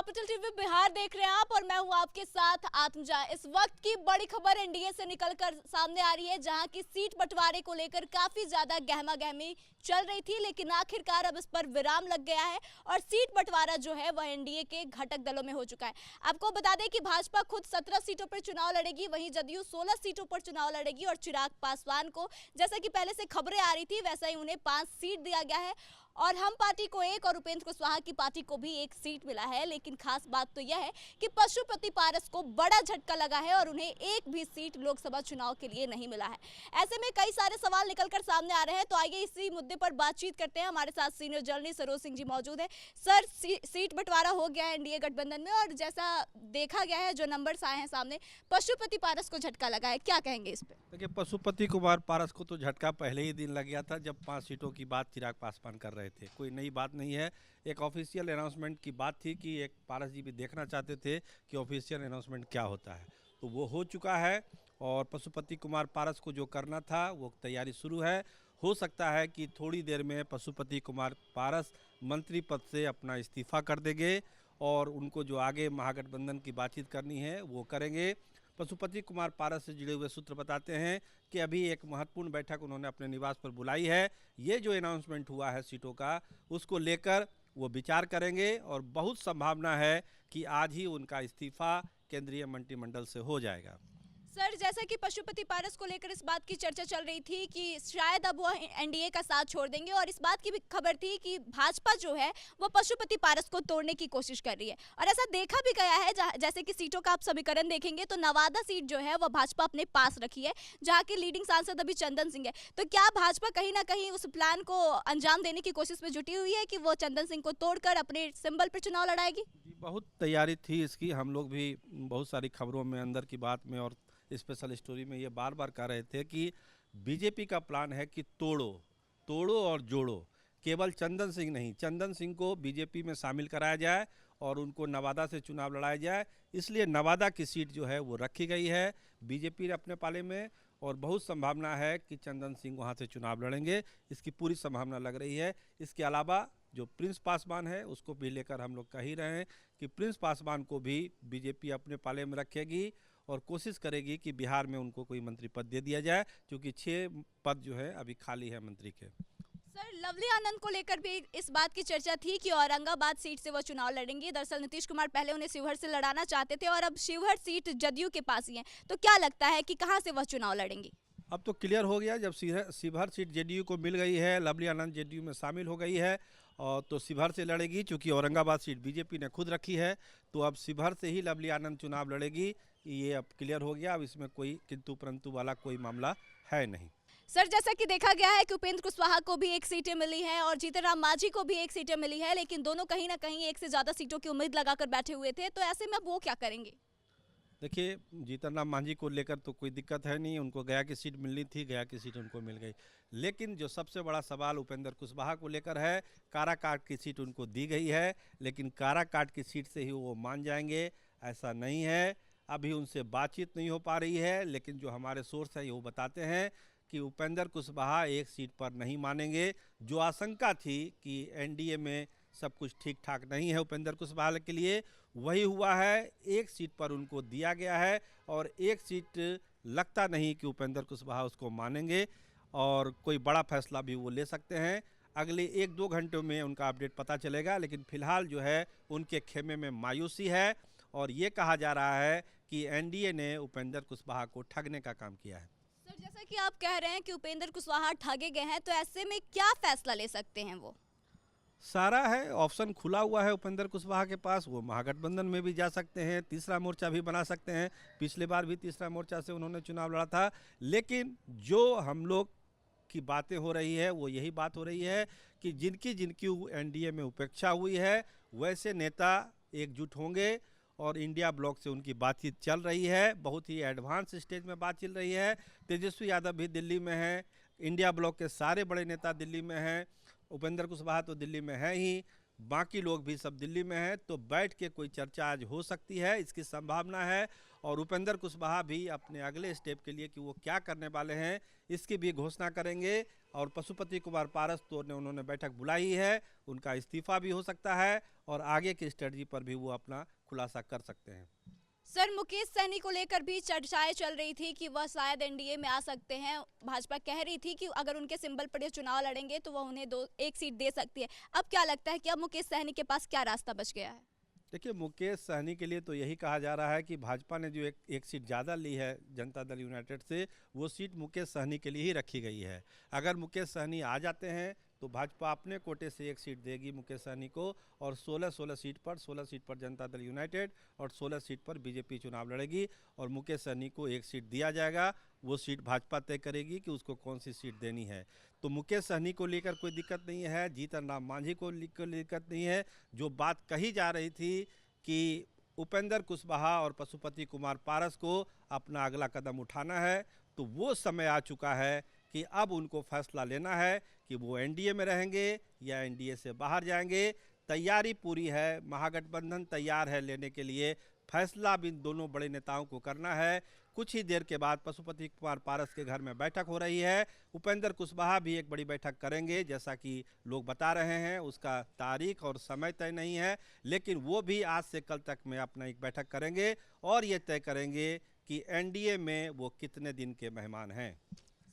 Capital TV Bihar देख रहे हैं आप और मैं हूं आपके साथ आत्मजा। इस वक्त की बड़ी खबर एनडीए से निकलकर सामने आ रही है, जहां की सीट बंटवारे को लेकर काफी ज्यादा गहमा गहमी चल रही थी, लेकिन आखिरकार अब इस पर विराम लग गया है और सीट बंटवारा जो है वह एनडीए के घटक दलों में हो चुका है। आपको बता दें कि भाजपा खुद 17 सीटों पर चुनाव लड़ेगी, वहीं जदयू 16 सीटों पर चुनाव लड़ेगी और चिराग पासवान को जैसा कि पहले से खबरें आ रही थी वैसा ही उन्हें 5 सीट दिया गया है और हम पार्टी को 1 और उपेंद्र कुशवाहा की पार्टी को भी 1 सीट मिला है। लेकिन खास बात तो यह है कि पशुपति पारस को बड़ा झटका लगा है और उन्हें 1 भी सीट लोकसभा चुनाव के लिए नहीं मिला है। ऐसे में कई सारे सवाल निकलकर सामने आ रहे हैं, तो आइए इसी मुद्दे पर बातचीत करते हैं। हमारे साथ सीनियर जर्नलिस्ट सरोज सिंह जी मौजूद है। सर, सीट बंटवारा हो गया है एनडीए गठबंधन में और जैसा देखा गया है, जो नंबर्स आए हैं सामने, पशुपति पारस को झटका लगा है, क्या कहेंगे इस पे? देखिए, पशुपति कुमार पारस को तो झटका पहले ही दिन लग गया था जब 5 सीटों की बात चिराग पासवान कर रहे थे। कोई नई बात नहीं है, एक ऑफिशियल अनाउंसमेंट की बात थी कि एक पारस जी भी देखना चाहते थे कि ऑफिशियल अनाउंसमेंट क्या होता है, तो वो हो चुका है और पशुपति कुमार पारस को जो करना था वो तैयारी शुरू है। हो सकता है कि थोड़ी देर में पशुपति कुमार पारस मंत्री पद से अपना इस्तीफा कर देंगे और उनको जो आगे महागठबंधन की बातचीत करनी है वो करेंगे। पशुपति कुमार पारस से जुड़े हुए सूत्र बताते हैं कि अभी एक महत्वपूर्ण बैठक उन्होंने अपने निवास पर बुलाई है। ये जो अनाउंसमेंट हुआ है सीटों का, उसको लेकर वो विचार करेंगे और बहुत संभावना है कि आज ही उनका इस्तीफा केंद्रीय मंत्रिमंडल से हो जाएगा। सर, जैसा कि पशुपति पारस को लेकर इस बात की चर्चा चल रही थी कि शायद अब वो एनडीए का साथ छोड़ देंगे और इस बात की भी खबर थी कि भाजपा जो है वो पशुपति पारस को तोड़ने की कोशिश कर रही है और ऐसा देखा भी गया है। जैसे कि सीटों का आप समीकरण देखेंगे तो नवादा सीट जो है वो भाजपा अपने पास रखी है, जहाँ के लीडिंग सांसद अभी चंदन सिंह है। तो क्या भाजपा कहीं ना कहीं उस प्लान को अंजाम देने की कोशिश में जुटी हुई है कि वो चंदन सिंह को तोड़कर अपने सिंबल पर चुनाव लड़ाएगी? बहुत तैयारी थी इसकी, हम लोग भी बहुत सारी खबरों में, अंदर की बात में और स्पेशल स्टोरी में ये बार बार कह रहे थे कि बीजेपी का प्लान है कि तोड़ो और जोड़ो। केवल चंदन सिंह नहीं, चंदन सिंह को बीजेपी में शामिल कराया जाए और उनको नवादा से चुनाव लड़ाया जाए। इसलिए नवादा की सीट जो है वो रखी गई है बीजेपी अपने पाले में और बहुत संभावना है कि चंदन सिंह वहाँ से चुनाव लड़ेंगे, इसकी पूरी संभावना लग रही है। इसके अलावा जो प्रिंस पासवान है उसको भी लेकर हम लोग कह ही रहे हैं कि प्रिंस पासवान को भी बीजेपी अपने पाले में रखेगी और कोशिश करेगी कि बिहार में उनको कोई मंत्री पद दे दिया जाए, क्योंकि 6 पद जो है अभी खाली है मंत्री के। सर, लवली आनंद को लेकर भी इस बात की चर्चा थी कि औरंगाबाद सीट से वो चुनाव लड़ेंगे। दरअसल नीतीश कुमार पहले उन्हें शिवहर से लड़ाना चाहते थे और अब शिवहर सीट जदयू के पास ही है, तो क्या लगता है कि कहां से वह चुनाव लड़ेंगी? अब तो क्लियर हो गया, जब शिवहर सीट जेडीयू को मिल गई है, लवली आनंद जेडीयू में शामिल हो गई है और तो शिवहर से लड़ेगी। चूँकि औरंगाबाद सीट बीजेपी ने खुद रखी है तो अब शिवहर से ही लवली आनंद चुनाव लड़ेगी। ये अब क्लियर हो गया, अब इसमें कोई किंतु परंतु वाला कोई मामला है नहीं। सर, जैसा कि देखा गया है कि उपेंद्र कुशवाहा को भी 1 सीटें मिली है और जीतन राम मांझी को भी 1 सीटें मिली है, लेकिन दोनों कहीं ना कहीं 1 से ज़्यादा सीटों की उम्मीद लगाकर बैठे हुए थे, तो ऐसे में अब वो क्या करेंगे? देखिए, जीतन राम मांझी को लेकर तो कोई दिक्कत है नहीं, उनको गया की सीट मिलनी थी, गया की सीट उनको मिल गई। लेकिन जो सबसे बड़ा सवाल उपेंद्र कुशवाहा को लेकर है, काराकाट की सीट उनको दी गई है, लेकिन काराकाट की सीट से ही वो मान जाएंगे ऐसा नहीं है। अभी उनसे बातचीत नहीं हो पा रही है, लेकिन जो हमारे सोर्स है वो बताते हैं कि उपेंद्र कुशवाहा 1 सीट पर नहीं मानेंगे। जो आशंका थी कि एनडीए में सब कुछ ठीक ठाक नहीं है उपेंद्र कुशवाहा के लिए, वही हुआ है। 1 सीट पर उनको दिया गया है और 1 सीट लगता नहीं कि उपेंद्र कुशवाहा उसको मानेंगे और कोई बड़ा फैसला भी वो ले सकते हैं। अगले 1-2 घंटों में उनका अपडेट पता चलेगा, लेकिन फिलहाल जो है उनके खेमे में मायूसी है और ये कहा जा रहा है कि एनडीए ने उपेंद्र कुशवाहा को ठगने का काम किया है। सर, जैसा कि आप कह रहे हैं कि उपेंद्र कुशवाहा ठगे गए हैं, तो ऐसे में क्या फैसला ले सकते हैं वो? सारा है, ऑप्शन खुला हुआ है उपेंद्र कुशवाहा के पास। वो महागठबंधन में भी जा सकते हैं, तीसरा मोर्चा भी बना सकते हैं। पिछले बार भी तीसरा मोर्चा से उन्होंने चुनाव लड़ा था। लेकिन जो हम लोग की बातें हो रही है वो यही बात हो रही है कि जिनकी एनडीए में उपेक्षा हुई है वैसे नेता एकजुट होंगे और इंडिया ब्लॉक से उनकी बातचीत चल रही है। बहुत ही एडवांस स्टेज में बात चल रही है। तेजस्वी यादव भी दिल्ली में है, इंडिया ब्लॉक के सारे बड़े नेता दिल्ली में हैं, उपेंद्र कुशवाहा तो दिल्ली में है ही। बाकी लोग भी सब दिल्ली में हैं, तो बैठ के कोई चर्चा आज हो सकती है, इसकी संभावना है। और उपेंद्र कुशवाहा भी अपने अगले स्टेप के लिए कि वो क्या करने वाले हैं इसकी भी घोषणा करेंगे। और पशुपति कुमार पारस तो ने उन्होंने बैठक बुलाई है, उनका इस्तीफा भी हो सकता है और आगे की स्ट्रेटजी पर भी वो अपना खुलासा कर सकते हैं। सर, मुकेश सहनी को लेकर भी चर्चाएं चल रही थी कि वह शायद एनडीए में आ सकते हैं। भाजपा कह रही थी कि अगर उनके सिंबल पर ये चुनाव लड़ेंगे तो वह उन्हें एक सीट दे सकती है। अब क्या लगता है कि अब मुकेश सहनी के पास क्या रास्ता बच गया है? देखिए, मुकेश सहनी के लिए तो यही कहा जा रहा है कि भाजपा ने जो एक सीट ज़्यादा ली है जनता दल यूनाइटेड से, वो सीट मुकेश सहनी के लिए ही रखी गई है। अगर मुकेश सहनी आ जाते हैं तो भाजपा अपने कोटे से एक सीट देगी मुकेश सहनी को, और 16 सीट पर जनता दल यूनाइटेड और 16 सीट पर बीजेपी चुनाव लड़ेगी और मुकेश सहनी को एक सीट दिया जाएगा। वो सीट भाजपा तय करेगी कि उसको कौन सी सीट देनी है। तो मुकेश सहनी को लेकर कोई दिक्कत नहीं है, जीतन राम मांझी को लेकर दिक्कत नहीं है। जो बात कही जा रही थी कि उपेंद्र कुशवाहा और पशुपति कुमार पारस को अपना अगला कदम उठाना है, तो वो समय आ चुका है कि अब उनको फैसला लेना है कि वो एनडीए में रहेंगे या एनडीए से बाहर जाएंगे। तैयारी पूरी है, महागठबंधन तैयार है लेने के लिए। फैसला भी दोनों बड़े नेताओं को करना है। कुछ ही देर के बाद पशुपति कुमार पारस के घर में बैठक हो रही है। उपेंद्र कुशवाहा भी एक बड़ी बैठक करेंगे, जैसा कि लोग बता रहे हैं। उसका तारीख और समय तय नहीं है, लेकिन वो भी आज से कल तक में अपना एक बैठक करेंगे और ये तय करेंगे कि एनडीए में वो कितने दिन के मेहमान हैं।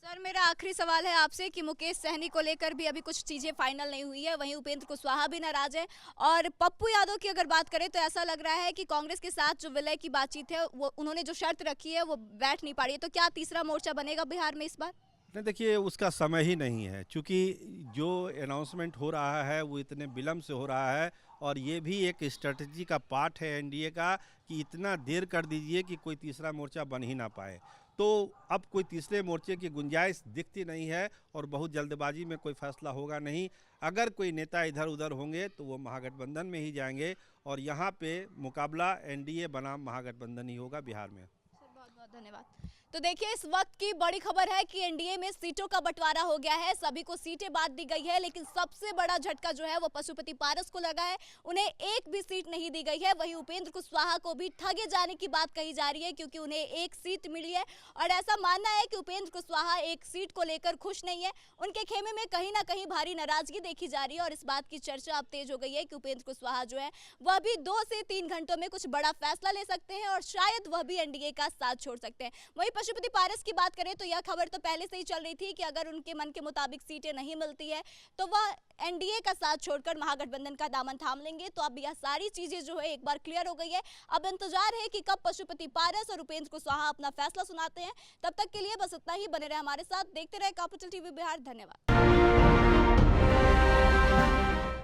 सर, मेरा आखिरी सवाल है आपसे कि मुकेश सहनी को लेकर भी अभी कुछ चीज़ें फाइनल नहीं हुई है, वहीं उपेंद्र कुशवाहा भी नाराज है, और पप्पू यादव की अगर बात करें तो ऐसा लग रहा है कि कांग्रेस के साथ जो विलय की बातचीत है, वो उन्होंने जो शर्त रखी है वो बैठ नहीं पा रही है। तो क्या तीसरा मोर्चा बनेगा बिहार में इस बार? नहीं, देखिए, उसका समय ही नहीं है, क्योंकि जो अनाउंसमेंट हो रहा है वो इतने विलम्ब से हो रहा है। और ये भी एक स्ट्रेटजी का पार्ट है एनडीए का कि इतना देर कर दीजिए कि कोई तीसरा मोर्चा बन ही ना पाए। तो अब कोई तीसरे मोर्चे की गुंजाइश दिखती नहीं है और बहुत जल्दबाजी में कोई फैसला होगा नहीं। अगर कोई नेता इधर उधर होंगे तो वो महागठबंधन में ही जाएंगे और यहाँ पे मुकाबला एनडीए बनाम महागठबंधन ही होगा बिहार में। सर, बहुत बहुत धन्यवाद। तो देखिए, इस वक्त की बड़ी खबर है कि एनडीए में सीटों का बंटवारा हो गया है, सभी को सीटें बांट दी गई है, लेकिन सबसे बड़ा झटका जो है वो पशुपति पारस को लगा है। उन्हें एक भी सीट नहीं दी गई है। वहीं उपेंद्र कुशवाहा को भी ठगे जाने की बात कही जा रही है, क्योंकि उन्हें एक सीट मिली है और ऐसा मानना है कि उपेंद्र कुशवाहा एक सीट को लेकर खुश नहीं है। उनके खेमे में कहीं ना कहीं भारी नाराजगी देखी जा रही है और इस बात की चर्चा अब तेज हो गई है कि उपेंद्र कुशवाहा जो है वह भी 2 से 3 घंटों में कुछ बड़ा फैसला ले सकते हैं और शायद वह भी एनडीए का साथ छोड़ सकते हैं। वहीं पशुपति पारस की बात करें तो यह खबर तो पहले से ही चल रही थी कि अगर उनके मन के मुताबिक सीटें नहीं मिलती है तो वह एनडीए का साथ छोड़कर महागठबंधन का दामन थाम लेंगे। तो अब यह सारी चीजें जो है एक बार क्लियर हो गई है। अब इंतजार है कि कब पशुपति पारस और उपेंद्र कुशवाहा अपना फैसला सुनाते हैं। तब तक के लिए बस इतना ही। बने रहे हमारे साथ, देखते रहे कैपिटल टीवी बिहार। धन्यवाद।